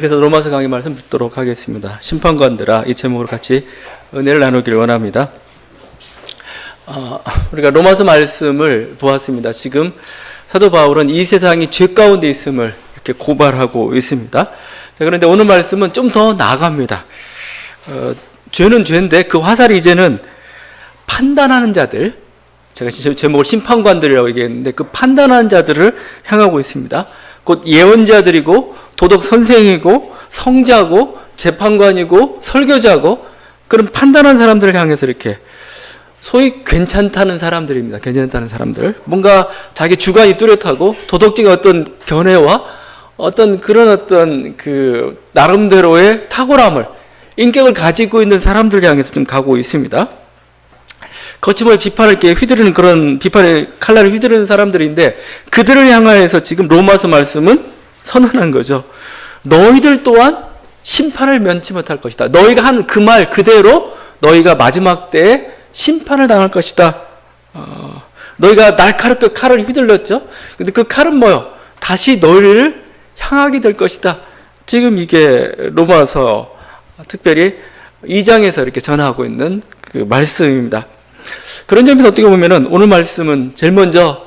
그래서 로마서 강의 말씀 듣도록 하겠습니다. 심판관들아, 이 제목으로 같이 은혜를 나누기를 원합니다. 우리가 로마서 말씀을 보았습니다. 지금 사도 바울은 이 세상이 죄 가운데 있음을 이렇게 고발하고 있습니다. 자, 그런데 오늘 말씀은 좀 더 나아갑니다. 죄는 죄인데 그 화살이 이제는 판단하는 자들, 제가 제목을 심판관들이라고 얘기했는데 그 판단하는 자들을 향하고 있습니다. 곧 예언자들이고 도덕 선생이고 성자고 재판관이고 설교자고 그런 판단하는 사람들을 향해서 이렇게 소위 괜찮다는 사람들입니다. 괜찮다는 사람들. 뭔가 자기 주관이 뚜렷하고 도덕적인 어떤 견해와 어떤 그 나름대로의 탁월함을, 인격을 가지고 있는 사람들 향해서 좀 가고 있습니다. 거침없이 비판을 이렇게 휘두르는 그런 비판의 칼날을 휘두르는 사람들인데 그들을 향하여서 지금 로마서 말씀은 선언한 거죠. 너희들 또한 심판을 면치 못할 것이다. 너희가 한 그 말 그대로 너희가 마지막 때에 심판을 당할 것이다. 너희가 날카롭게 칼을 휘둘렀죠. 근데 그 칼은 뭐요? 다시 너희를 향하게 될 것이다. 지금 이게 로마서 특별히 2장에서 이렇게 전하고 있는 그 말씀입니다. 그런 점에서 어떻게 보면은 오늘 말씀은 제일 먼저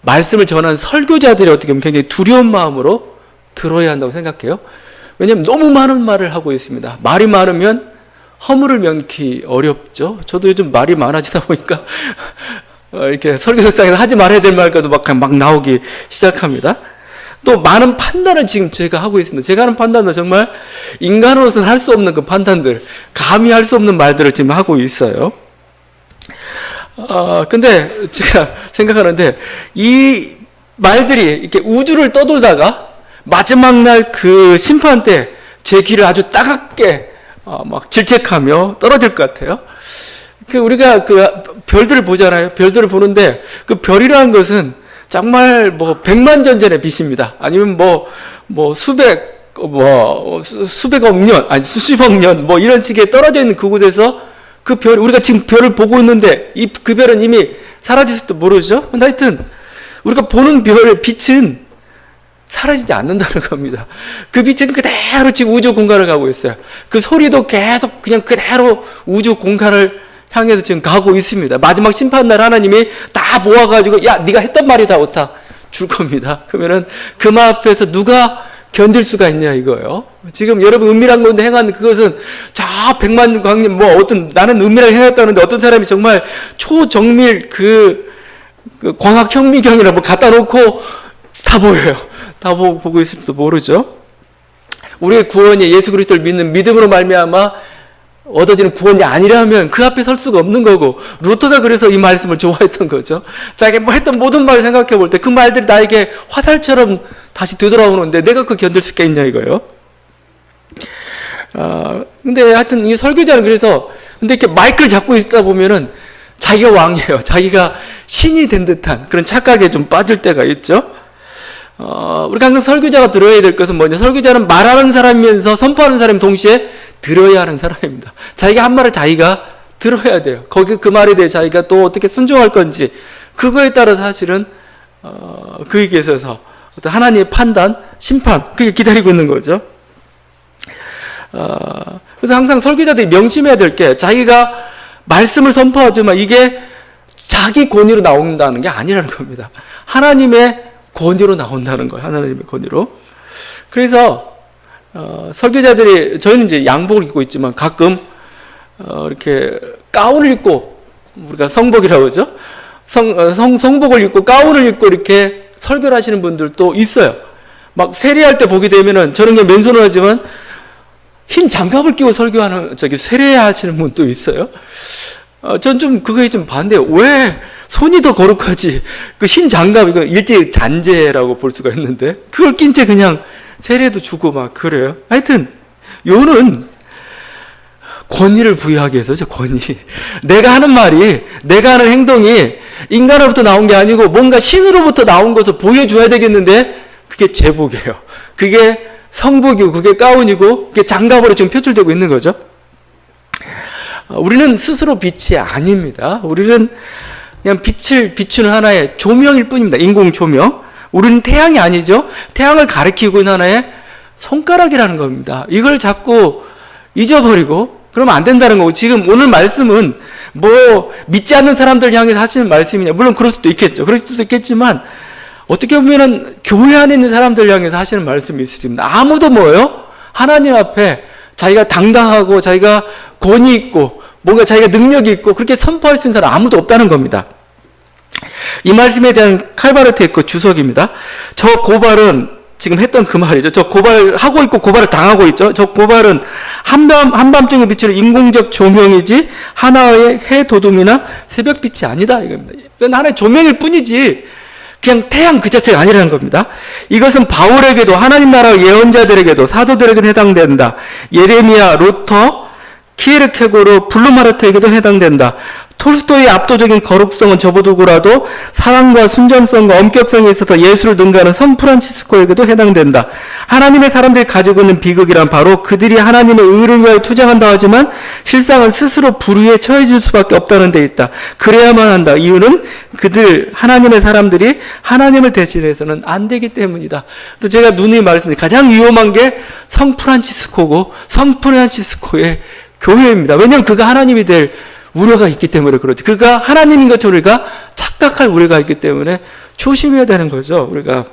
말씀을 전한 설교자들이 어떻게 보면 굉장히 두려운 마음으로 들어야 한다고 생각해요. 왜냐하면 너무 많은 말을 하고 있습니다. 말이 많으면 허물을 면키 어렵죠. 저도 요즘 말이 많아지다 보니까 이렇게 설교석상에서 하지 말아야 될 말까지 막 나오기 시작합니다. 또 많은 판단을 지금 제가 하고 있습니다. 제가 하는 판단은 정말 인간으로서는 할 수 없는 그 판단들, 감히 할 수 없는 말들을 지금 하고 있어요. 근데 제가 생각하는데 이 말들이 이렇게 우주를 떠돌다가 마지막 날 그 심판 때 제 귀를 아주 따갑게 막 질책하며 떨어질 것 같아요. 우리가 그 별들을 보잖아요. 별들을 보는데 그 별이라는 것은 정말 뭐 100만 년 전의 빛입니다. 아니면 수백억 년, 아니 수십억 년 뭐 이런 식의 떨어져 있는 그곳에서 그 별, 우리가 지금 별을 보고 있는데 그 별은 이미 사라졌을지도 모르죠. 근데 하여튼 우리가 보는 별의 빛은 사라지지 않는다는 겁니다. 그 빛은 그대로 지금 우주 공간을 가고 있어요. 그 소리도 계속 그냥 그대로 우주 공간을 향해서 지금 가고 있습니다. 마지막 심판날 하나님이 다 모아가지고 야 네가 했던 말이 다 옳다 줄 겁니다. 그러면은 그 말 앞에서 누가 견딜 수가 있냐 이거예요. 지금 여러분 은밀한 가운데 행하는 그것은 저 100만 광년 나는 은밀하게 행했다는데 어떤 사람이 정말 초정밀 그 광학 현미경이라 갖다 놓고 다 보여요. 다 보고 있을지도 모르죠. 우리의 구원이 예수 그리스도를 믿는 믿음으로 말미암아 얻어지는 구원이 아니라면 그 앞에 설 수가 없는 거고, 루터가 그래서 이 말씀을 좋아했던 거죠. 자기가 했던 모든 말을 생각해 볼 때 그 말들이 나에게 화살처럼 다시 되돌아오는데 내가 그거 견딜 수 있겠냐 이거예요. 근데 하여튼 이 설교자는 근데 이렇게 마이크를 잡고 있다 보면은 자기가 왕이에요. 자기가 신이 된 듯한 그런 착각에 좀 빠질 때가 있죠. 우리가 항상 설교자가 들어야 될 것은 뭐냐? 설교자는 말하는 사람이면서 선포하는 사람이 동시에 들어야 하는 사람입니다. 자기가 한 말을 자기가 들어야 돼요. 그 말에 대해 자기가 또 어떻게 순종할 건지 그거에 따라 사실은 그에게 있어서 어떤 하나님의 판단, 심판 그게 기다리고 있는 거죠. 그래서 항상 설교자들이 명심해야 될 게 자기가 말씀을 선포하지만 이게 자기 권위로 나온다는 게 아니라는 겁니다. 하나님의 권위로 나온다는 거예요. 하나님의 권위로. 그래서 설교자들이 저희는 이제 양복을 입고 있지만 가끔 이렇게 가운을 입고 우리가 성복이라고 하죠. 성복을 입고 가운을 입고 이렇게 설교를 하시는 분들도 있어요. 막 세례할 때 보게 되면은 저는 그냥 맨손으로 하지만 흰 장갑을 끼고 설교하는 세례하시는 분도 있어요. 전 좀 그거에 좀 반대해요. 왜 손이 더 거룩하지? 그 흰 장갑 이거 일제 잔재라고 볼 수가 있는데 그걸 낀 채 그냥 세례도 주고 막 그래요. 하여튼 요는 권위를 부여하기 위해서죠. 권위. 내가 하는 말이, 내가 하는 행동이 인간으로부터 나온 게 아니고 뭔가 신으로부터 나온 것을 보여줘야 되겠는데 그게 제복이에요. 그게 성복이고 그게 가운이고 그게 장갑으로 지금 표출되고 있는 거죠. 우리는 스스로 빛이 아닙니다. 우리는 그냥 빛을 비추는 하나의 조명일 뿐입니다. 인공 조명. 우리는 태양이 아니죠. 태양을 가리키고 있는 하나의 손가락이라는 겁니다. 이걸 자꾸 잊어버리고 그러면 안 된다는 거고, 지금 오늘 말씀은 뭐 믿지 않는 사람들 향해서 하시는 말씀이냐, 물론 그럴 수도 있겠죠. 그럴 수도 있겠지만 어떻게 보면은 교회 안에 있는 사람들 향해서 하시는 말씀일 수도 있습니다. 아무도 뭐예요? 하나님 앞에 자기가 당당하고 자기가 권위 있고 뭔가 자기가 능력이 있고 그렇게 선포할 수 있는 사람 아무도 없다는 겁니다. 이 말씀에 대한 칼바르 테이크 주석입니다. 저 고발은 지금 했던 그 말이죠. 저 고발하고 있고 고발을 당하고 있죠. 저 고발은 한밤중에 비추는 인공적 조명이지 하나의 해 도둠이나 새벽빛이 아니다 이겁니다. 이건 하나의 조명일 뿐이지 그냥 태양 그 자체가 아니라는 겁니다. 이것은 바울에게도 하나님 나라 예언자들에게도 사도들에게도 해당된다. 예레미야, 루터, 키에르케고르, 블루마르트에게도 해당된다. 톨스토이의 압도적인 거룩성은 저버두고라도 사랑과 순전성과 엄격성에 있어서 예수를 능가하는 성 프란치스코에게도 해당된다. 하나님의 사람들이 가지고 있는 비극이란 바로 그들이 하나님의 의를 위하여 투쟁한다 하지만 실상은 스스로 불의에 처해질 수밖에 없다는 데 있다. 그래야만 한다. 이유는 그들 하나님의 사람들이 하나님을 대신해서는 안 되기 때문이다. 또 제가 누누이 말씀드린 가장 위험한 게 성 프란치스코고 성 프란치스코의 교회입니다. 왜냐하면 그가 하나님이 될 우려가 있기 때문에 그렇죠. 그가 하나님인 것처럼 우리가 착각할 우려가 있기 때문에 조심해야 되는 거죠. 우리가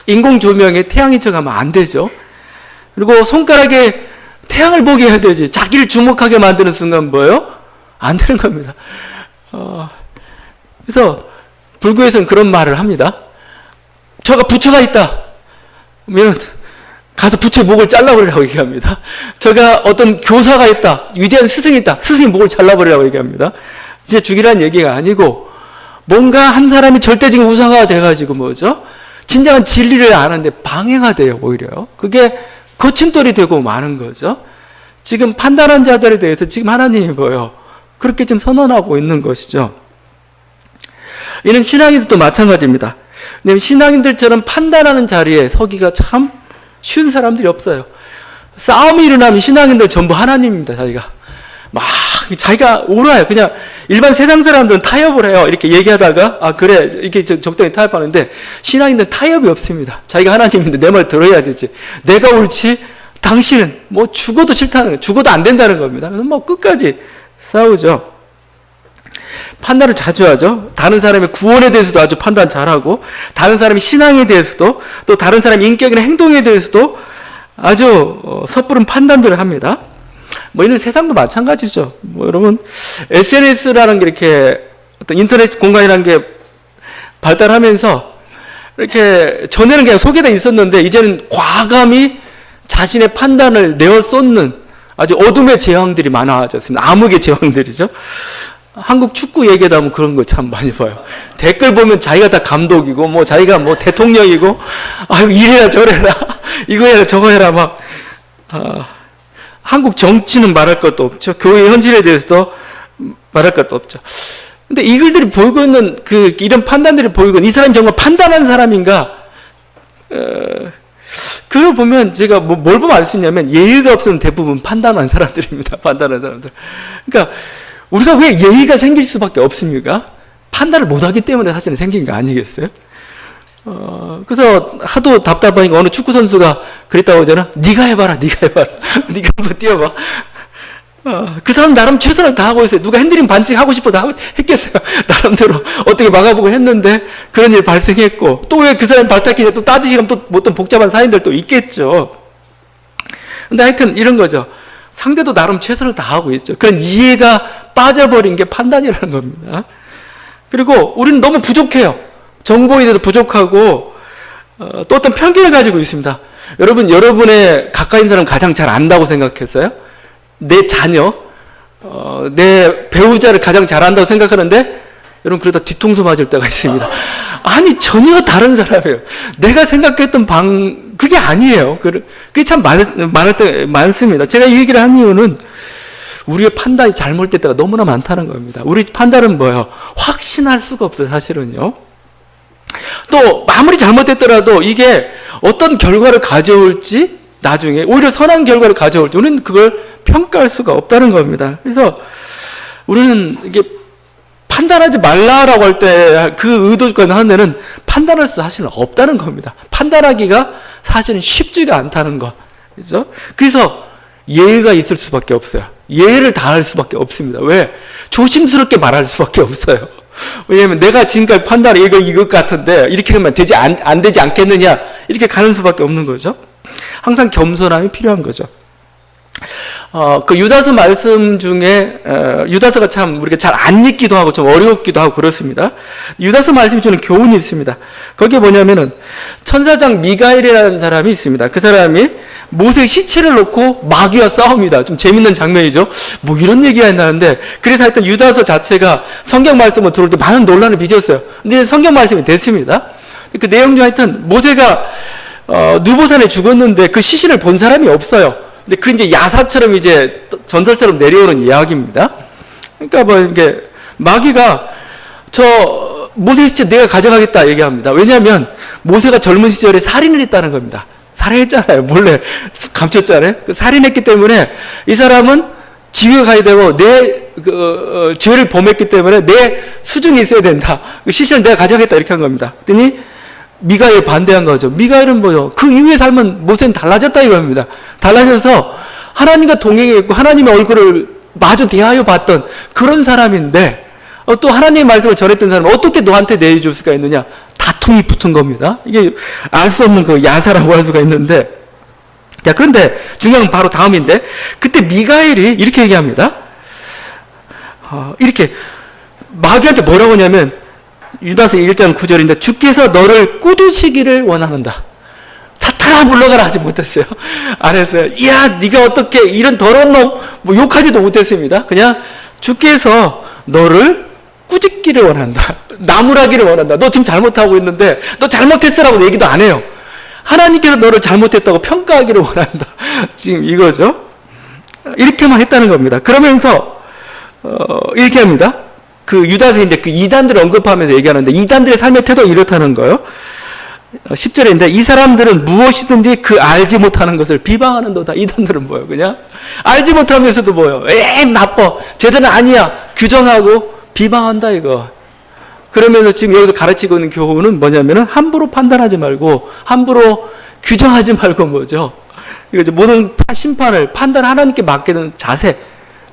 인공 조명에 태양인 척하면 안 되죠. 그리고 손가락에 태양을 보게 해야 되지. 자기를 주목하게 만드는 순간 뭐예요? 안 되는 겁니다. 그래서 불교에서는 그런 말을 합니다. 저가 부처가 있다. 그러면 가서 부처의 목을 잘라버리라고 얘기합니다. 저가 어떤 교사가 있다. 위대한 스승이 있다. 스승이 목을 잘라버리라고 얘기합니다. 이제 죽이라는 얘기가 아니고 뭔가 한 사람이 절대적인 우상화가 돼가지고 뭐죠? 진정한 진리를 아는데 방해가 돼요. 오히려. 그게 거침돌이 되고 마는 거죠. 지금 판단한 자들에 대해서 지금 하나님이 뭐예요? 그렇게 좀 선언하고 있는 것이죠. 이는 신앙인들도 마찬가지입니다. 왜냐하면 신앙인들처럼 판단하는 자리에 서기가 참 쉬운 사람들이 없어요. 싸움이 일어나면 신앙인들 전부 하나님입니다. 자기가 옳아요. 그냥 일반 세상 사람들은 타협을 해요. 이렇게 얘기하다가 그래 이렇게 적당히 타협하는데 신앙인들은 타협이 없습니다. 자기가 하나님인데 내 말 들어야 되지. 내가 옳지 당신은 뭐 죽어도 싫다는 거예요. 죽어도 안 된다는 겁니다. 그래서 뭐 끝까지 싸우죠. 판단을 자주 하죠. 다른 사람의 구원에 대해서도 아주 판단 잘하고 다른 사람의 신앙에 대해서도 또 다른 사람의 인격이나 행동에 대해서도 아주 섣부른 판단들을 합니다. 뭐 이런 세상도 마찬가지죠. 뭐 여러분 SNS라는 게 이렇게 어떤 인터넷 공간이라는 게 발달하면서 이렇게 전에는 그냥 소개돼 있었는데 이제는 과감히 자신의 판단을 내어 쏟는 아주 어둠의 제왕들이 많아졌습니다. 암흑의 제왕들이죠. 한국 축구 얘기하다 보면 그런 거 참 많이 봐요. 댓글 보면 자기가 다 감독이고, 뭐 자기가 뭐 대통령이고, 이래라 저래라, 이거 해라 저거 해라 막. 한국 정치는 말할 것도 없죠. 교회 현실에 대해서도 말할 것도 없죠. 근데 이 글들이 보이고 있는 이런 판단들이 보이고 이 사람이 정말 판단한 사람인가? 그걸 보면 제가 뭘 보면 알 수 있냐면 예의가 없으면 대부분 판단한 사람들입니다. 판단한 사람들. 그러니까 우리가 왜 예의가 생길 수밖에 없습니까? 판단을 못하기 때문에 사실은 생긴 거 아니겠어요? 그래서 하도 답답하니까 어느 축구 선수가 그랬다고 하잖아. 네가 해봐라. 네가 한번 뛰어봐. 그 사람 나름 최선을 다하고 있어요. 누가 핸드링 반칙 하고 싶어도 했겠어요. 나름대로 어떻게 막아보고 했는데 그런 일이 발생했고 또 왜 그 사람 발탁기에 또 따지시면 또 어떤 복잡한 사인들도 있겠죠. 근데 하여튼 이런 거죠. 상대도 나름 최선을 다하고 있죠. 그런 이해가 빠져버린 게 판단이라는 겁니다. 그리고 우리는 너무 부족해요. 정보에 대해서 부족하고 또 어떤 편견을 가지고 있습니다. 여러분, 여러분의 가까이 있는 사람 가장 잘 안다고 생각했어요? 내 자녀, 내 배우자를 가장 잘 안다고 생각하는데 여러분 그러다 뒤통수 맞을 때가 있습니다. 아니 전혀 다른 사람이에요. 내가 생각했던 그게 아니에요. 그게 참 많을 때 많습니다. 제가 이 얘기를 한 이유는 우리의 판단이 잘못될 때가 너무나 많다는 겁니다. 우리 판단은 뭐예요? 확신할 수가 없어요. 사실은요. 또 아무리 잘못됐더라도 이게 어떤 결과를 가져올지 나중에 오히려 선한 결과를 가져올지 우리는 그걸 평가할 수가 없다는 겁니다. 그래서 우리는 이게 판단하지 말라라고 할 때 그 의도가 하는 데는 판단할 수 사실은 없다는 겁니다. 판단하기가 사실은 쉽지가 않다는 거. 그죠? 그래서 예의가 있을 수밖에 없어요. 예의를 다할 수밖에 없습니다. 왜? 조심스럽게 말할 수밖에 없어요. 왜냐하면 내가 지금까지 판단을 이것 같은데 이렇게 하면 안 되지 않겠느냐 이렇게 가는 수밖에 없는 거죠. 항상 겸손함이 필요한 거죠. 그 유다서 말씀 중에 유다서가 참 우리가 잘 안 읽기도 하고 좀 어렵기도 하고 그렇습니다. 유다서 말씀이 주는 교훈이 있습니다. 거기에 뭐냐면은 천사장 미가엘이라는 사람이 있습니다. 그 사람이 모세의 시체를 놓고 마귀와 싸웁니다. 좀 재밌는 장면이죠. 뭐 이런 얘기가 있나는데 그래서 하여튼 유다서 자체가 성경 말씀을 들을 때 많은 논란을 빚었어요. 근데 성경 말씀이 됐습니다. 그 내용 중 하여튼 모세가 느보산에 죽었는데 그 시신을 본 사람이 없어요. 근데 그 이제 야사처럼 이제 전설처럼 내려오는 이야기입니다. 그러니까 뭐 이게 마귀가 저 모세 시체 내가 가져가겠다 얘기합니다. 왜냐하면 모세가 젊은 시절에 살인을 했다는 겁니다. 살인했잖아요. 몰래 감췄잖아요. 그 살인했기 때문에 이 사람은 지옥에 가야 되고 내 죄를 범했기 때문에 내 수중에 있어야 된다. 그 시신을 내가 가져가겠다 이렇게 한 겁니다. 그랬더니 미가엘 반대한 거죠. 미가엘은 뭐요? 그 이후의 삶은 모세는 달라졌다 이겁니다. 달라져서 하나님과 동행했고 하나님의 얼굴을 마주 대하여 봤던 그런 사람인데 또 하나님의 말씀을 전했던 사람은 어떻게 너한테 내줄 수가 있느냐? 다툼이 붙은 겁니다. 이게 알 수 없는 그 야사라고 할 수가 있는데 자 그런데 중요한 건 바로 다음인데 그때 미가엘이 이렇게 얘기합니다. 이렇게 마귀한테 뭐라고 하냐면 유다서 1장 9절인데 주께서 너를 꾸짖으시기를 원하는다. 사탄아 물러가라 하지 못했어요. 안 했어요. 이야 네가 어떻게 이런 더러운 놈 뭐 욕하지도 못했습니다. 그냥 주께서 너를 꾸짖기를 원한다. 나무라기를 원한다. 너 지금 잘못하고 있는데 너 잘못했으라고 얘기도 안 해요. 하나님께서 너를 잘못했다고 평가하기를 원한다. 지금 이거죠. 이렇게만 했다는 겁니다. 그러면서 이렇게 합니다. 그 유다서 이제 그 이단들을 언급하면서 얘기하는데 이단들의 삶의 태도가 이렇다는 거예요. 10절인데 이 사람들은 무엇이든지 그 알지 못하는 것을 비방하는도다. 이단들은 뭐예요? 그냥 알지 못하면서도 뭐예요? 나빠. 제대로 아니야. 규정하고 비방한다 이거. 그러면서 지금 여기서 가르치고 있는 교훈은 뭐냐면은 함부로 판단하지 말고 함부로 규정하지 말고 뭐죠? 이거 모든 심판을 판단 하나님께 맡기는 자세.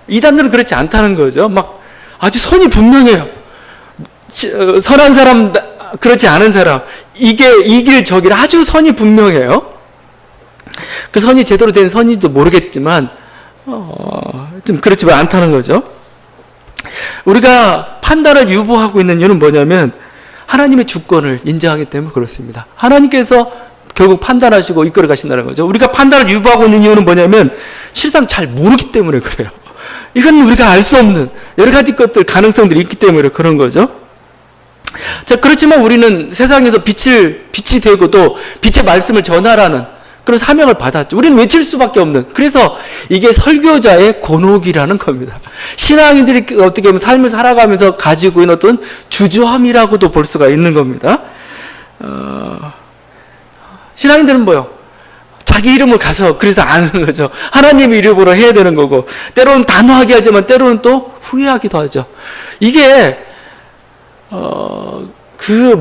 이단들은 그렇지 않다는 거죠. 막 아주 선이 분명해요. 선한 사람, 그렇지 않은 사람, 이게 이길 저길 아주 선이 분명해요. 그 선이 제대로 된 선인지도 모르겠지만 좀 그렇지만 않다는 거죠. 우리가 판단을 유보하고 있는 이유는 뭐냐면 하나님의 주권을 인정하기 때문에 그렇습니다. 하나님께서 결국 판단하시고 이끌어 가신다는 거죠. 우리가 판단을 유보하고 있는 이유는 뭐냐면 실상 잘 모르기 때문에 그래요. 이건 우리가 알 수 없는 여러 가지 것들, 가능성들이 있기 때문에 그런 거죠. 자, 그렇지만 우리는 세상에서 빛이 되고 또 빛의 말씀을 전하라는 그런 사명을 받았죠. 우리는 외칠 수밖에 없는. 그래서 이게 설교자의 곤혹이라는 겁니다. 신앙인들이 어떻게 보면 삶을 살아가면서 가지고 있는 어떤 주저함이라고도 볼 수가 있는 겁니다. 신앙인들은 뭐요? 자기 이름을 가서 그래서 아는 거죠. 하나님 이름으로 해야 되는 거고 때로는 단호하게 하지만 때로는 또 후회하기도 하죠. 이게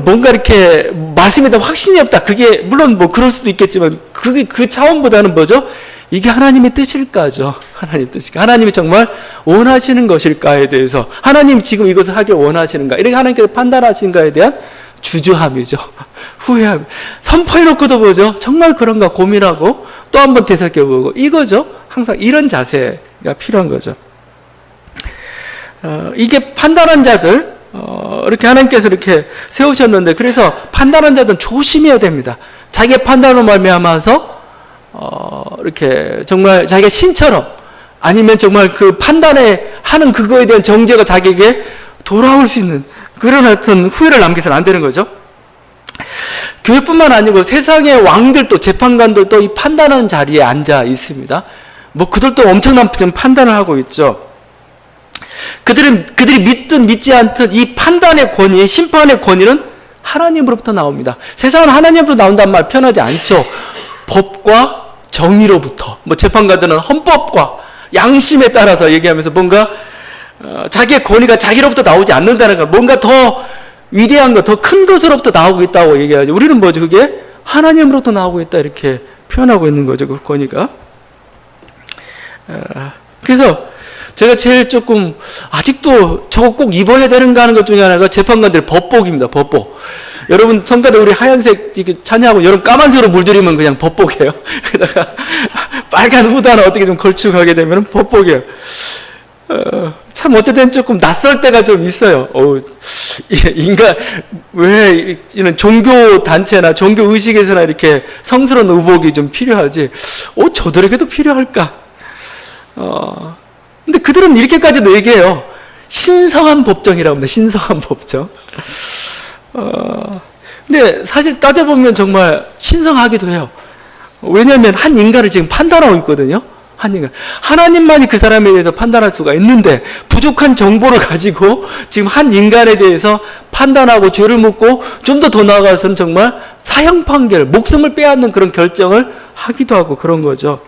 뭔가 이렇게 말씀에 대한 확신이 없다. 그게 물론 뭐 그럴 수도 있겠지만 그게 그 차원보다는 뭐죠? 이게 하나님의 뜻일까죠. 하나님 뜻일까? 하나님이 정말 원하시는 것일까에 대해서 하나님 지금 이것을 하길 원하시는가? 이렇게 하나님께서 판단하시는가에 대한 주저함이죠. 후회함. 선포해놓고도 뭐죠? 정말 그런가 고민하고 또 한번 되새겨보고 이거죠. 항상 이런 자세가 필요한 거죠. 이게 판단한 자들 이렇게 하나님께서 이렇게 세우셨는데 그래서 판단한 자들은 조심해야 됩니다. 자기의 판단으로 말미암아서 이렇게 정말 자기가 신처럼 아니면 정말 그 판단에 하는 그거에 대한 정죄가 자기에게 돌아올 수 있는 그런 어떤 후회를 남겨서는 안 되는 거죠. 교회뿐만 아니고 세상의 왕들도 재판관들도 이 판단하는 자리에 앉아 있습니다. 뭐 그들도 엄청난 판단을 하고 있죠. 그들이 믿든 믿지 않든 이 판단의 권위, 심판의 권위는 하나님으로부터 나옵니다. 세상은 하나님으로부터 나온다는 말 편하지 않죠. 법과 정의로부터. 뭐 재판관들은 헌법과 양심에 따라서 얘기하면서 뭔가 자기의 권위가 자기로부터 나오지 않는다는 것, 뭔가 더 위대한 것, 더 큰 것으로부터 나오고 있다고 얘기하죠. 우리는 뭐죠? 그게 하나님으로부터 나오고 있다 이렇게 표현하고 있는 거죠. 그 권위가. 그래서 제가 제일 조금 아직도 저거 꼭 입어야 되는가 하는 것 중에 하나가 재판관들의 법복입니다. 법복. 여러분 성가대 우리 하얀색 찬양하고 여러분 까만색으로 물들이면 그냥 법복이에요. 게다가 빨간 후드 하나 어떻게 좀 걸치고 가게 되면 법복이에요. 참 어쨌든 조금 낯설 때가 좀 있어요. 인간 왜 이런 종교 단체나 종교 의식에서나 이렇게 성스러운 의복이 좀 필요하지? 저들에게도 필요할까? 근데 그들은 이렇게까지도 얘기해요. 신성한 법정이라고 합니다. 신성한 법정. 근데 사실 따져보면 정말 신성하기도 해요. 왜냐하면 한 인간을 지금 판단하고 있거든요. 한 인간. 하나님만이 그 사람에 대해서 판단할 수가 있는데 부족한 정보를 가지고 지금 한 인간에 대해서 판단하고 죄를 묻고 좀 더 나아가서는 정말 사형 판결, 목숨을 빼앗는 그런 결정을 하기도 하고 그런 거죠.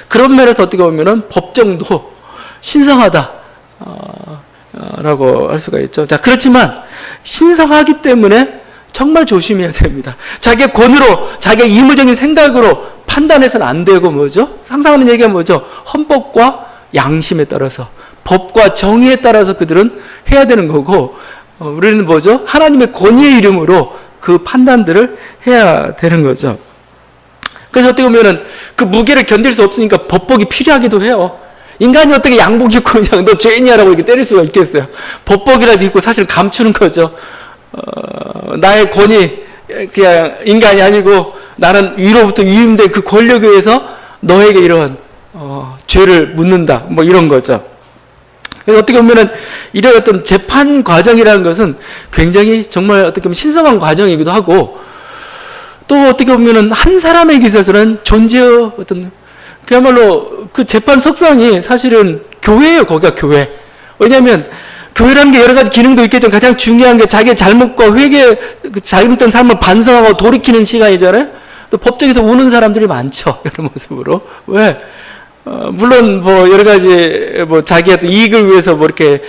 그런 면에서 어떻게 보면은 법정도 신성하다 라고 할 수가 있죠. 자, 그렇지만 신성하기 때문에 정말 조심해야 됩니다. 자기의 권위로, 자기의 이무적인 생각으로 판단해서는 안 되고 뭐죠? 상상하는 얘기가 뭐죠? 헌법과 양심에 따라서, 법과 정의에 따라서 그들은 해야 되는 거고, 우리는 뭐죠? 하나님의 권위의 이름으로 그 판단들을 해야 되는 거죠. 그래서 어떻게 보면은 그 무게를 견딜 수 없으니까 법복이 필요하기도 해요. 인간이 어떻게 양복 입고 그냥 너 죄인이야라고 이렇게 때릴 수가 있겠어요. 법복이라도 입고 사실 감추는 거죠. 나의 권위, 그냥 인간이 아니고 나는 위로부터 위임된 그 권력에 의해서 너에게 이런 죄를 묻는다. 뭐 이런 거죠. 그래서 어떻게 보면은 이런 어떤 재판 과정이라는 것은 굉장히 정말 어떻게 보면 신성한 과정이기도 하고 또 어떻게 보면은 한 사람에게 있어서는 존재의 어떤 그야말로 그 재판 석상이 사실은 교회예요. 거기가 교회. 왜냐하면 교회라는 게 여러 가지 기능도 있겠지만 가장 중요한 게 자기의 잘못과 회개, 그 잘못된 삶을 반성하고 돌이키는 시간이잖아요. 또 법정에서 우는 사람들이 많죠. 이런 모습으로. 왜? 물론 뭐 여러 가지 뭐 자기의 이익을 위해서 뭐 이렇게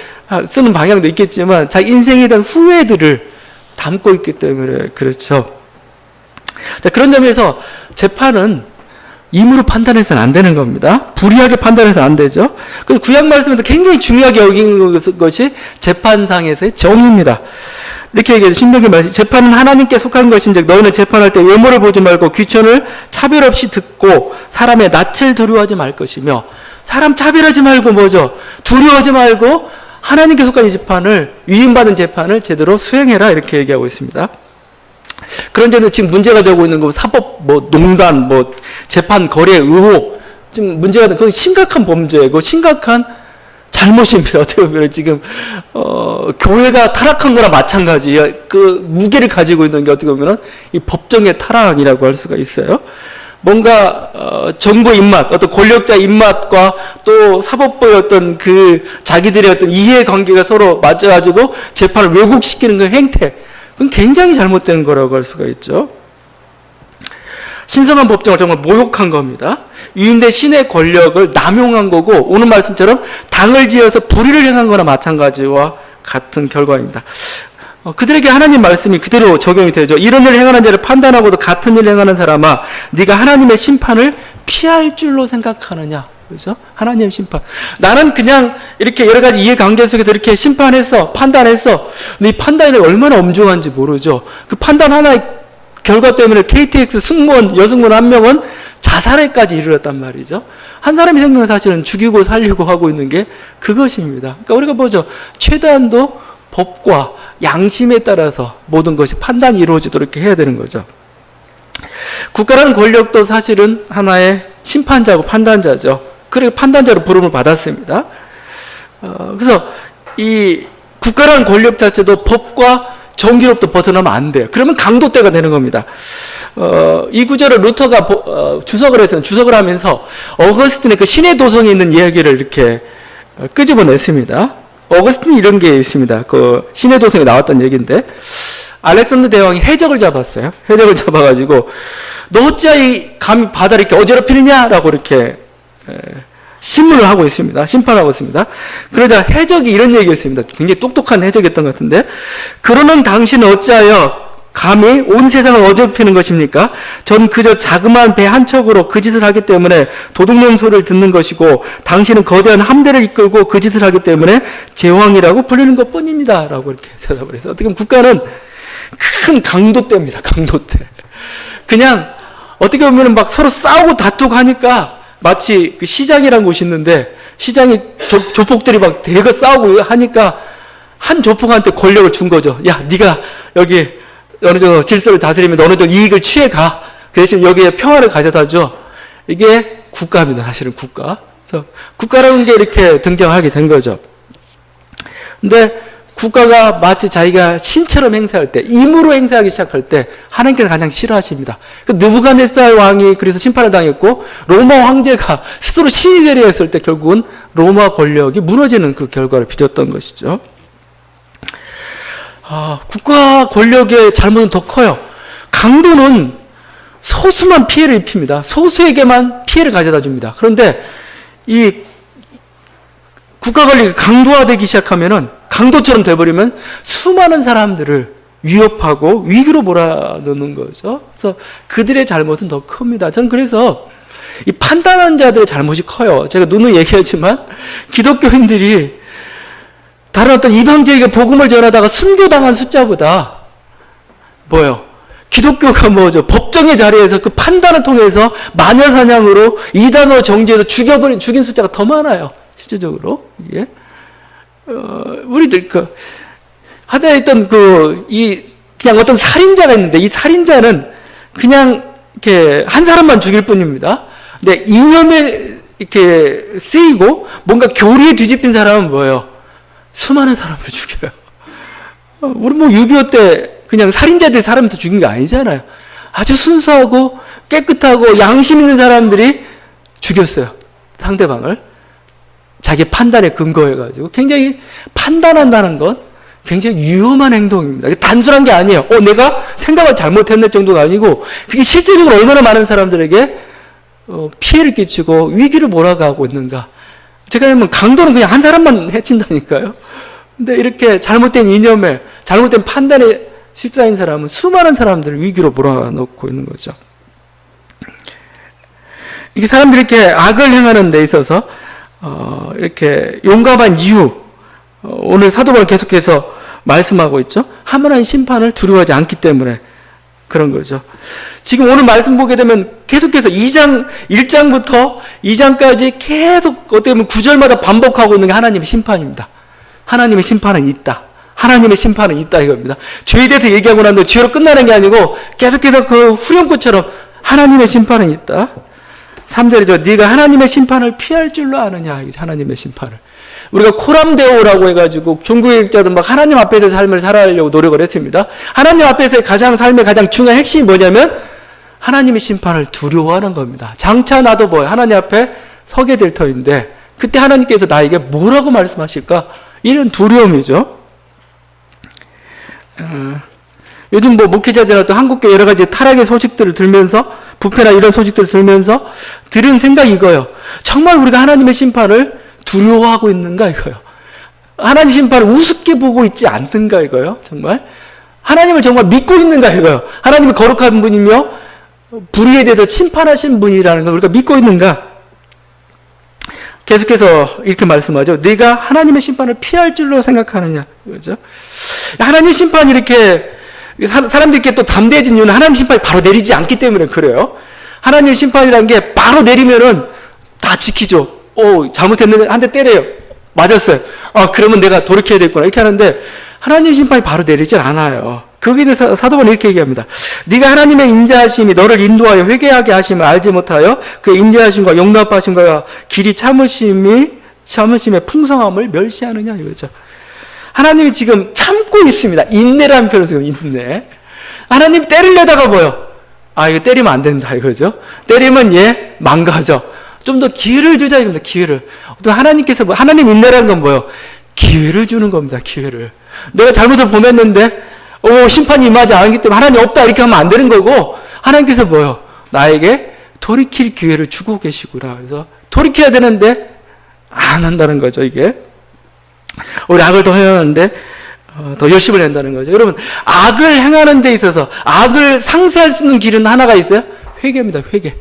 쓰는 방향도 있겠지만 자기 인생에 대한 후회들을 담고 있기 때문에 그렇죠. 자, 그런 점에서 재판은 임으로 판단해서는 안 되는 겁니다. 불의하게 판단해서는 안 되죠. 그래서 구약 말씀에도 굉장히 중요하게 여기는 것이 재판상에서의 정의입니다. 이렇게 얘기해서 신명기 말씀, 재판은 하나님께 속한 것인즉 너희는 재판할 때 외모를 보지 말고 귀천을 차별 없이 듣고 사람의 낯을 두려워하지 말 것이며, 사람 차별하지 말고 뭐죠? 두려워하지 말고 하나님께 속한 이 재판을, 위임받은 재판을 제대로 수행해라 이렇게 얘기하고 있습니다. 그런 점에서 지금 문제가 되고 있는 거 사법 농단 재판 거래 의혹 지금 문제가 되는 그건 심각한 범죄고 심각한 잘못입니다. 어떻게 보면 지금 교회가 타락한 거나 마찬가지. 그 무게를 가지고 있는 게 어떻게 보면 이 법정의 타락이라고 할 수가 있어요. 뭔가 정부 입맛, 어떤 권력자 입맛과 또 사법부의 어떤 그 자기들의 어떤 이해관계가 서로 맞아가지고 재판을 왜곡시키는 그 행태, 그건 굉장히 잘못된 거라고 할 수가 있죠. 신성한 법정을 정말 모욕한 겁니다. 위임된 신의 권력을 남용한 거고, 오늘 말씀처럼 당을 지어서 불의를 행한 거나 마찬가지와 같은 결과입니다. 그들에게 하나님 말씀이 그대로 적용이 되죠. 이런 일을 행하는 자를 판단하고도 같은 일을 행하는 사람아, 네가 하나님의 심판을 피할 줄로 생각하느냐. 그죠? 하나님의 심판. 나는 그냥 이렇게 여러 가지 이해관계 속에서 이렇게 심판했어, 판단했어. 근데 이 판단이 얼마나 엄중한지 모르죠. 그 판단 하나의 결과 때문에 KTX 승무원, 여승무원 한 명은 자살에까지 이르렀단 말이죠. 한 사람의 생명을 사실은 죽이고 살리고 하고 있는 게 그것입니다. 그러니까 우리가 뭐죠? 최대한도 법과 양심에 따라서 모든 것이 판단이 이루어지도록 이렇게 해야 되는 거죠. 국가라는 권력도 사실은 하나의 심판자고 판단자죠. 그리고 판단자로 부름을 받았습니다. 그래서 이 국가라는 권력 자체도 법과 정기로부터 벗어나면 안 돼요. 그러면 강도대가 되는 겁니다. 이 구절을 루터가 주석을 하면서 어거스틴의 그 신의 도성에 있는 이야기를 이렇게 끄집어냈습니다. 어거스틴이 이런 게 있습니다. 그 신의 도성에 나왔던 얘기인데, 알렉산더 대왕이 해적을 잡았어요. 해적을 잡아가지고 너 어찌 감히 바다를 이렇게 어지럽히느냐라고 이렇게 심문을 하고 있습니다. 심판하고 있습니다. 그러자 해적이 이런 얘기했습니다. 굉장히 똑똑한 해적이었던 것 같은데, 그러는 당신은 어찌하여 감히 온 세상을 어지럽히는 것입니까? 전 그저 자그마한 배 한 척으로 그 짓을 하기 때문에 도둑놈 소리를 듣는 것이고, 당신은 거대한 함대를 이끌고 그 짓을 하기 때문에 제왕이라고 불리는 것뿐입니다. 라고 이렇게 대답을 해서, 어떻게 보면 국가는 큰 강도대입니다. 강도대. 그냥 어떻게 보면 막 서로 싸우고 다투고 하니까, 마치 그 시장이라는 곳이 있는데, 시장에 조폭들이 막 대거 싸우고 하니까 한 조폭한테 권력을 준 거죠. 야, 네가 여기 어느 정도 질서를 다스리면 어느 정도 이익을 취해가. 그 대신 여기에 평화를 가져다 줘. 이게 국가입니다. 사실은 국가. 그래서 국가라는 게 이렇게 등장하게 된 거죠. 근데 국가가 마치 자기가 신처럼 행사할 때, 임으로 행사하기 시작할 때 하나님께서 가장 싫어하십니다. 그 느부갓네살 왕이 그래서 심판을 당했고, 로마 황제가 스스로 신이 되려 했을 때 결국은 로마 권력이 무너지는 그 결과를 빚었던 것이죠. 국가 권력의 잘못은 더 커요. 강도는 소수만 피해를 입힙니다. 소수에게만 피해를 가져다 줍니다. 그런데 이 국가 권력이 강도화되기 시작하면은, 강도처럼 돼버리면 수많은 사람들을 위협하고 위기로 몰아넣는 거죠. 그래서 그들의 잘못은 더 큽니다. 저는 그래서 이 판단하는 자들의 잘못이 커요. 제가 누누이 얘기하지만 기독교인들이 다른 어떤 이방지에게 복음을 전하다가 순교당한 숫자보다 뭐예요? 기독교가 뭐죠? 법정의 자리에서 그 판단을 통해서 마녀사냥으로 이단으로 정죄해서 죽인 숫자가 더 많아요. 실제적으로 이게 우리들 하나에 있던 그냥 어떤 살인자가 있는데, 이 살인자는 그냥 이렇게 한 사람만 죽일 뿐입니다. 근데 이념에 이렇게 쓰이고 뭔가 교리에 뒤집힌 사람은 뭐예요? 수많은 사람을 죽여요. 우리 6.25 때 그냥 살인자들이 사람한테 죽인 게 아니잖아요. 아주 순수하고 깨끗하고 양심 있는 사람들이 죽였어요. 상대방을. 자기 판단에 근거해가지고. 굉장히 판단한다는 건 굉장히 위험한 행동입니다. 단순한 게 아니에요. 내가 생각을 잘못했네 정도가 아니고, 그게 실제적으로 얼마나 많은 사람들에게 피해를 끼치고 위기를 몰아가고 있는가. 제가 보면 강도는 그냥 한 사람만 해친다니까요. 근데 이렇게 잘못된 이념에, 잘못된 판단에 휩싸인 사람은 수많은 사람들을 위기로 몰아넣고 있는 거죠. 이게 사람들이 이렇게 악을 행하는 데 있어서 이렇게 용감한 이유, 오늘 사도바울은 계속해서 말씀하고 있죠. 하나님의 심판을 두려워하지 않기 때문에 그런 거죠. 지금 오늘 말씀 보게 되면 계속해서 1장부터 2장까지 계속 어떻게 보면 9절마다 반복하고 있는 게 하나님의 심판입니다. 하나님의 심판은 있다. 하나님의 심판은 있다 이겁니다. 죄에 대해서 얘기하고 난 뒤에 죄로 끝나는 게 아니고 계속해서 그 후렴구처럼 하나님의 심판은 있다. 3절이죠. 네가 하나님의 심판을 피할 줄로 아느냐. 하나님의 심판을. 우리가 코람데오라고 해가지고 종교개혁자들 막 하나님 앞에서 삶을 살아가려고 노력을 했습니다. 하나님 앞에서의 삶의 가장 중요한 핵심이 뭐냐면 하나님의 심판을 두려워하는 겁니다. 장차 나도 뭐예요? 하나님 앞에 서게 될 터인데 그때 하나님께서 나에게 뭐라고 말씀하실까? 이런 두려움이죠. 요즘 목회자들한테 한국교회 여러 가지 타락의 소식들을 들면서, 부패나 이런 소식들을 들면서 들은 생각이 이거예요. 정말 우리가 하나님의 심판을 두려워하고 있는가 이거예요. 하나님 심판을 우습게 보고 있지 않는가 이거예요. 정말 하나님을 정말 믿고 있는가 이거예요. 하나님이 거룩한 분이며 불의에 대해서 심판하신 분이라는 걸 우리가 믿고 있는가. 계속해서 이렇게 말씀하죠. 네가 하나님의 심판을 피할 줄로 생각하느냐 이거죠. 하나님의 심판이 이렇게 사람들께 또 담대해진 이유는 하나님 심판이 바로 내리지 않기 때문에 그래요. 하나님 심판이라는 게 바로 내리면은 다 지키죠. 잘못했는데 한 대 때려요. 맞았어요. 그러면 내가 돌이켜야 되겠구나. 이렇게 하는데 하나님 심판이 바로 내리질 않아요. 거기에 대해서 사도바울은 이렇게 얘기합니다. 네가 하나님의 인자하심이 너를 인도하여 회개하게 하심을 알지 못하여 그 인자하심과 용납하심과 길이 참으심의 풍성함을 멸시하느냐 이거죠. 하나님이 지금 참고 있습니다. 인내라는 표현을 쓰고 인내. 하나님 때리려다가 뭐요? 이거 때리면 안 된다 이거죠. 때리면 얘 망가져. 좀 더 기회를 주자 이겁니다. 기회를. 하나님께서 하나님 인내라는 건 뭐예요? 기회를 주는 겁니다. 기회를. 내가 잘못을 범했는데 심판이 임하지 않기 때문에 하나님 없다 이렇게 하면 안 되는 거고, 하나님께서 뭐예요? 나에게 돌이킬 기회를 주고 계시구나. 그래서 돌이켜야 되는데 안 한다는 거죠, 이게. 우리 악을 더 행하는데 더 열심을 낸다는 거죠. 여러분, 악을 행하는 데 있어서 악을 상쇄할 수 있는 길은 하나가 있어요. 회개입니다. 회개.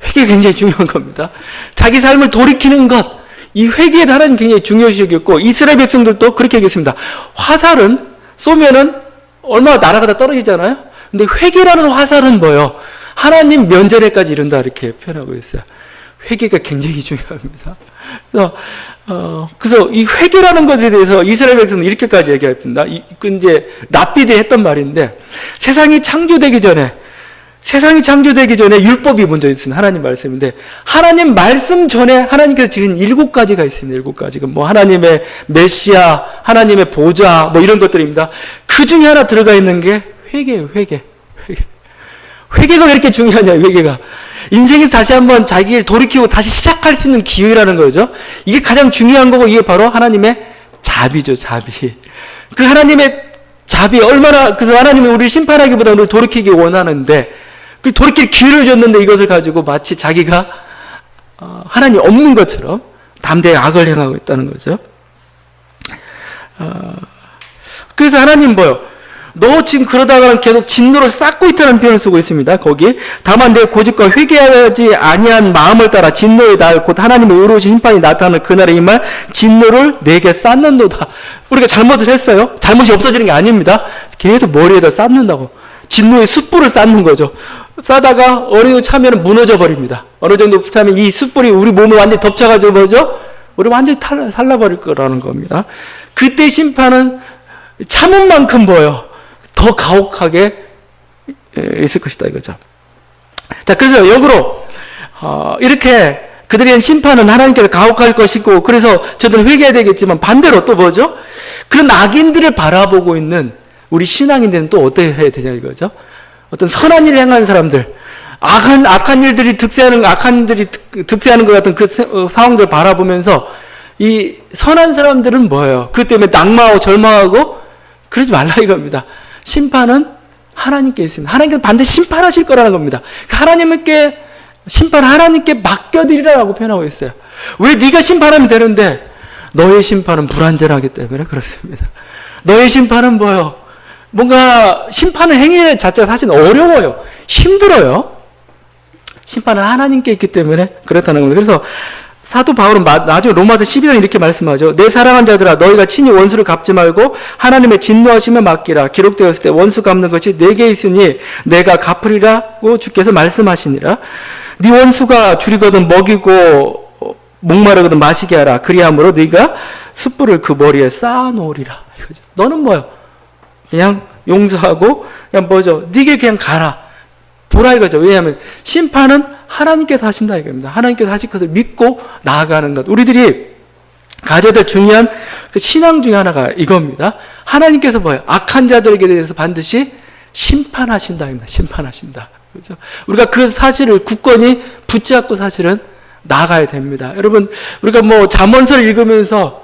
회개가 굉장히 중요한 겁니다. 자기 삶을 돌이키는 것, 이 회개에 하나님 굉장히 중요시 여겼고, 이스라엘 백성들도 그렇게 얘기했습니다. 화살은 쏘면은 얼마나 나라가 다 떨어지잖아요. 근데 회개라는 화살은 뭐예요? 하나님 면전에까지 이른다, 이렇게 표현하고 있어요. 회개가 굉장히 중요합니다. 그래서 이 회개라는 것에 대해서 이스라엘 백성은 이렇게까지 얘기합니다. 이제 라피드에 했던 말인데, 세상이 창조되기 전에 율법이 먼저 있습니다. 하나님 말씀인데, 하나님 말씀 전에 하나님께서 지은 7가지가 있습니다. 7가지가 뭐 하나님의 메시아, 하나님의 보좌, 뭐 이런 것들입니다. 그 중에 하나 들어가 있는 게 회개예요. 회개가 왜 이렇게 중요하냐, 회개가. 인생에서 다시 한번 자기를 돌이키고 다시 시작할 수 있는 기회라는 거죠. 이게 가장 중요한 거고, 이게 바로 하나님의 자비죠, 자비. 그 하나님의 자비, 얼마나, 그래서 하나님이 우리를 심판하기보다 우리를 돌이키기 원하는데, 그 돌이킬 기회를 줬는데 이것을 가지고 마치 자기가 하나님 없는 것처럼 담대히 악을 행하고 있다는 거죠. 그래서 하나님 뭐요? 너 지금 그러다가는 계속 진노를 쌓고 있다는 표현을 쓰고 있습니다. 거기 다만 내 고집과 회개하지 아니한 마음을 따라 진노의 날 곧 하나님의 의로우신 심판이 나타나는 그날에 이 말 진노를 내게 쌓는도다. 우리가 잘못을 했어요. 잘못이 없어지는 게 아닙니다. 계속 머리에다 쌓는다고. 진노의 숯불을 쌓는 거죠. 싸다가 어느 정도 차면 무너져 버립니다. 어느 정도 차면 이 숯불이 우리 몸을 완전히 덮쳐가지고 뭐죠? 우리 완전히 살라버릴 거라는 겁니다. 그때 심판은 참은 만큼 뭐예요? 더 가혹하게 있을 것이다 이거죠. 자, 그래서 역으로 이렇게 그들의 심판은 하나님께서 가혹할 것이고, 그래서 저들은 회개해야 되겠지만 반대로 또 뭐죠? 그런 악인들을 바라보고 있는 우리 신앙인들은 또 어떻게 해야 되냐 이거죠. 어떤 선한 일을 행하는 사람들, 악한 일들이 득세하는 것 같은 그 상황들을 바라보면서 이 선한 사람들은 뭐예요? 그 때문에 낙마하고 절망하고 그러지 말라 이겁니다. 심판은 하나님께 있습니다. 하나님께서 반드시 심판하실 거라는 겁니다. 하나님께 맡겨드리라고 표현하고 있어요. 왜 네가 심판하면 되는데 너의 심판은 불완전하기 때문에 그렇습니다. 너의 심판은 뭐예요? 뭔가 심판을 행위 자체가 사실 어려워요. 힘들어요. 심판은 하나님께 있기 때문에 그렇다는 겁니다. 그래서 사도 바울은 나중에 로마서 12장 이렇게 말씀하죠. 내 사랑한 자들아 너희가 친히 원수를 갚지 말고 하나님의 진노하심에 맡기라. 기록되었을 때 원수 갚는 것이 내게 있으니 내가 갚으리라고 주께서 말씀하시니라. 네 원수가 줄이거든 먹이고 목마르거든 마시게 하라. 그리함으로 네가 숯불을 그 머리에 쌓아놓으리라. 이거죠. 너는 뭐요? 그냥 용서하고 그냥 뭐죠? 네 길 그냥 가라. 보라 이거죠. 왜냐하면 심판은 하나님께서 하신다 이겁니다. 하나님께서 하실 것을 믿고 나아가는 것. 우리들이 가져야 될 중요한 그 신앙 중에 하나가 이겁니다. 하나님께서 뭐예요? 악한 자들에게 대해서 반드시 심판하신다 입니다. 심판하신다. 그렇죠? 우리가 그 사실을 굳건히 붙잡고 사실은 나가야 됩니다. 여러분, 우리가 뭐 잠언서를 읽으면서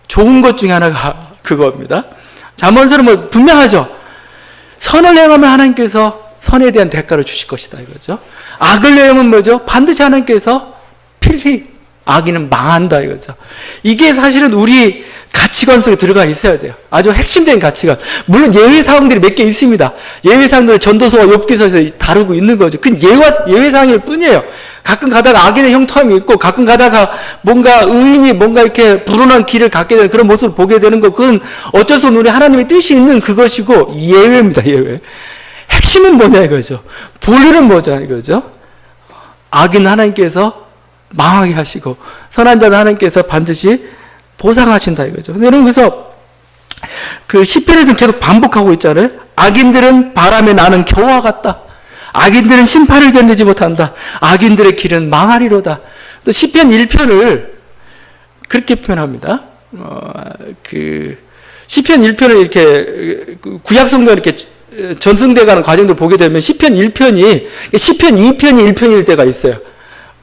좋은 것 중에 하나가 그겁니다. 잠언서는 뭐 분명하죠. 선을 행하면 하나님께서 선에 대한 대가를 주실 것이다 이거죠. 악을 행하면 뭐죠? 반드시 하나님께서 필히 악인은 망한다 이거죠. 이게 사실은 우리 가치관 속에 들어가 있어야 돼요. 아주 핵심적인 가치관. 물론 예외사항들이 몇 개 있습니다. 예외사항들을 전도서와 욥기서에서 다루고 있는 거죠. 그건 예외사항일 뿐이에요. 가끔 가다가 악인의 형통함이 있고, 가끔 가다가 뭔가 의인이 뭔가 이렇게 불운한 길을 갖게 되는 그런 모습을 보게 되는 거, 그건 어쩔 수 없는 우리 하나님의 뜻이 있는 그것이고, 예외입니다, 예외. 핵심은 뭐냐 이거죠. 본질은 뭐냐 이거죠. 악인 하나님께서 망하게 하시고, 선한 자는 하나님께서 반드시 보상하신다 이거죠. 여러분, 그래서 그 시편에서는 계속 반복하고 있잖아요. 악인들은 바람에 나는 겨와 같다. 악인들은 심판을 견디지 못한다. 악인들의 길은 망하리로다. 또 시편 1편을 그렇게 표현합니다. 시편 1편을 이렇게 구약 성경 이렇게 전승돼가는 과정들 보게 되면 시편 1편이 시편 2편이 1편일 때가 있어요.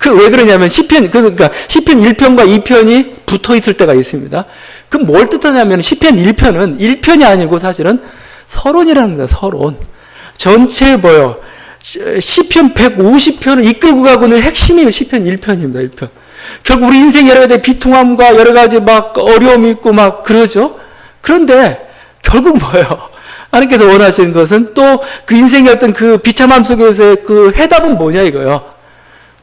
왜 그러냐면 그러니까 시편 1편과 2편이 붙어 있을 때가 있습니다. 그럼 뭘 뜻하냐면 시편 1편은 1편이 아니고 사실은 서론이라는 거예요. 서론. 전체 뭐요? 시편 150편을 이끌고 가고 있는 핵심이 시편 1편입니다. 1편. 결국 우리 인생 여러 가지 비통함과 여러 가지 막 어려움이 있고 막 그러죠. 그런데 결국 뭐예요? 하나님께서 원하시는 것은 또 그 인생의 어떤 그 비참함 속에서의 그 해답은 뭐냐 이거요.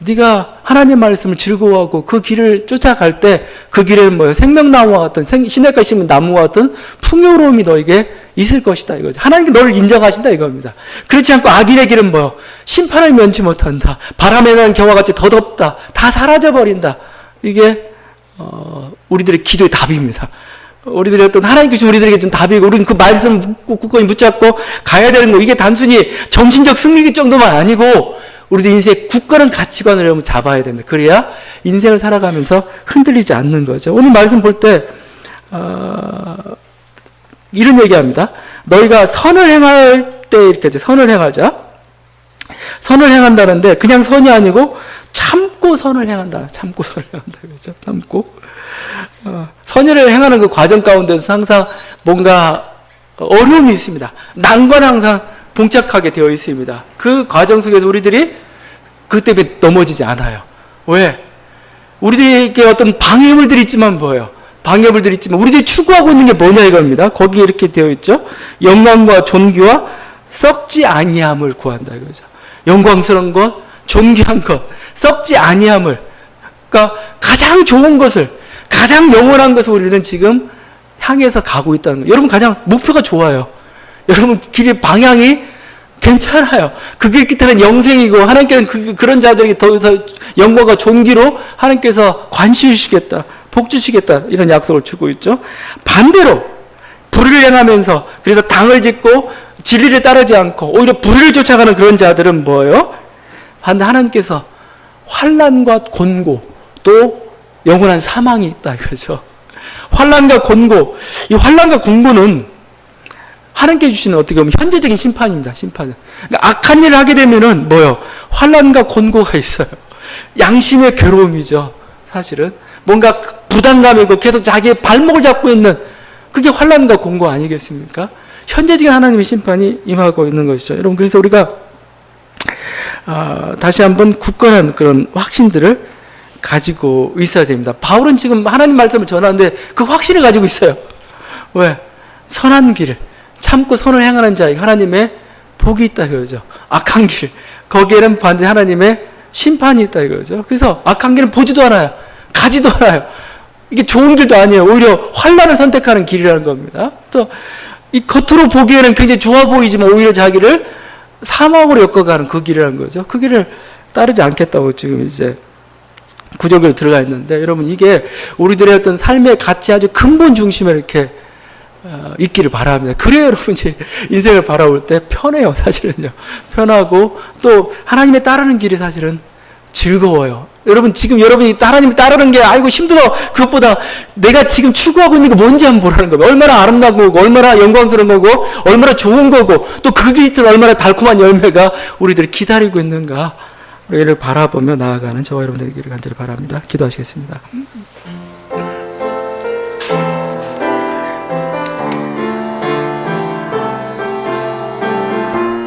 네가 하나님 말씀을 즐거워하고 그 길을 쫓아갈 때 그 길에는 뭐예요? 생명나무와 같은 시냇가에 심은 나무와 같은 풍요로움이 너에게 있을 것이다 이거죠. 하나님께 너를 인정하신다 이겁니다. 그렇지 않고 악인의 길은 뭐예요? 심판을 면치 못한다. 바람에 나는 겨와 같이 더덥다. 다 사라져버린다. 이게 우리들의 기도의 답입니다. 우리들의 어떤 하나님께서 우리들에게 준 답이고 우리는 그 말씀 굳건히 붙잡고 가야 되는 거. 이게 단순히 정신적 승리 정도만 아니고 우리들 인생의 굳건한 가치관을 여러분 잡아야 됩니다. 그래야 인생을 살아가면서 흔들리지 않는 거죠. 오늘 말씀 볼 때 이런 얘기합니다. 너희가 선을 행할 때 이렇게 이제 선을 행하자. 선을 행한다는데 그냥 선이 아니고 참고 선을 행한다. 참고 선을 행한다. 그렇죠? 참고. 선의를 행하는 그 과정 가운데서 항상 뭔가 어려움이 있습니다. 난관은 항상 봉착하게 되어 있습니다. 그 과정 속에서 우리들이 그때 넘어지지 않아요. 왜? 우리들에게 어떤 방해물들이 있지만 뭐예요? 방해물들이 있지만 우리들이 추구하고 있는 게 뭐냐 이겁니다. 거기에 이렇게 되어 있죠. 영광과 존귀와 썩지 아니함을 구한다 이거죠. 영광스러운 것, 존귀한 것, 썩지 아니함을. 그러니까 가장 좋은 것을, 가장 영원한 것을 우리는 지금 향해서 가고 있다는 거예요. 여러분 가장 목표가 좋아요. 여러분 길의 방향이 괜찮아요. 그 길 끝에는 영생이고 하나님께서는 그런 자들에게 더 영광과 존귀로 하나님께서 관시 주시겠다. 복 주시겠다. 이런 약속을 주고 있죠. 반대로 불의를 행하면서 그래서 당을 짓고 진리를 따르지 않고 오히려 불의를 쫓아가는 그런 자들은 뭐예요? 반대 하나님께서 환난과 곤고 또 영원한 사망이 있다 이거죠. 환난과 곤고. 이 환난과 곤고는 하나님께 주시는 어떻게 보면 현재적인 심판입니다. 심판은. 그러니까 악한 일을 하게 되면은 뭐요? 환난과 곤고가 있어요. 양심의 괴로움이죠. 사실은 뭔가 부담감이고 계속 자기의 발목을 잡고 있는 그게 환난과 곤고 아니겠습니까? 현재적인 하나님의 심판이 임하고 있는 것이죠. 여러분 그래서 우리가 다시 한번 굳건한 그런 확신들을 가지고 있어야 됩니다. 바울은 지금 하나님 말씀을 전하는데 그 확신을 가지고 있어요. 왜? 선한 길을 참고 선을 행하는 자에게 하나님의 복이 있다 이거죠. 악한 길 거기에는 반드시 하나님의 심판이 있다 이거죠. 그래서 악한 길은 보지도 않아요. 가지도 않아요. 이게 좋은 길도 아니에요. 오히려 환난을 선택하는 길이라는 겁니다. 그래서 이 겉으로 보기에는 굉장히 좋아 보이지만 오히려 자기를 사망으로 엮어가는 그 길이라는 거죠. 그 길을 따르지 않겠다고 지금 이제 구절에 들어가 있는데 여러분 이게 우리들의 어떤 삶의 가치 아주 근본 중심에 이렇게 있기를 바랍니다. 그래야 여러분 이제 인생을 바라볼 때 편해요. 사실은요. 편하고 또 하나님의 따르는 길이 사실은 즐거워요. 여러분 지금 여러분이 하나님을 따르는 게 아이고 힘들어. 그것보다 내가 지금 추구하고 있는 게 뭔지 한번 보라는 거예요. 얼마나 아름다운 거고 얼마나 영광스러운 거고 얼마나 좋은 거고 또 그 곁에 얼마나 달콤한 열매가 우리들을 기다리고 있는가. 이를 바라보며 나아가는 저와 여러분들에게 간절히 바랍니다. 기도하시겠습니다.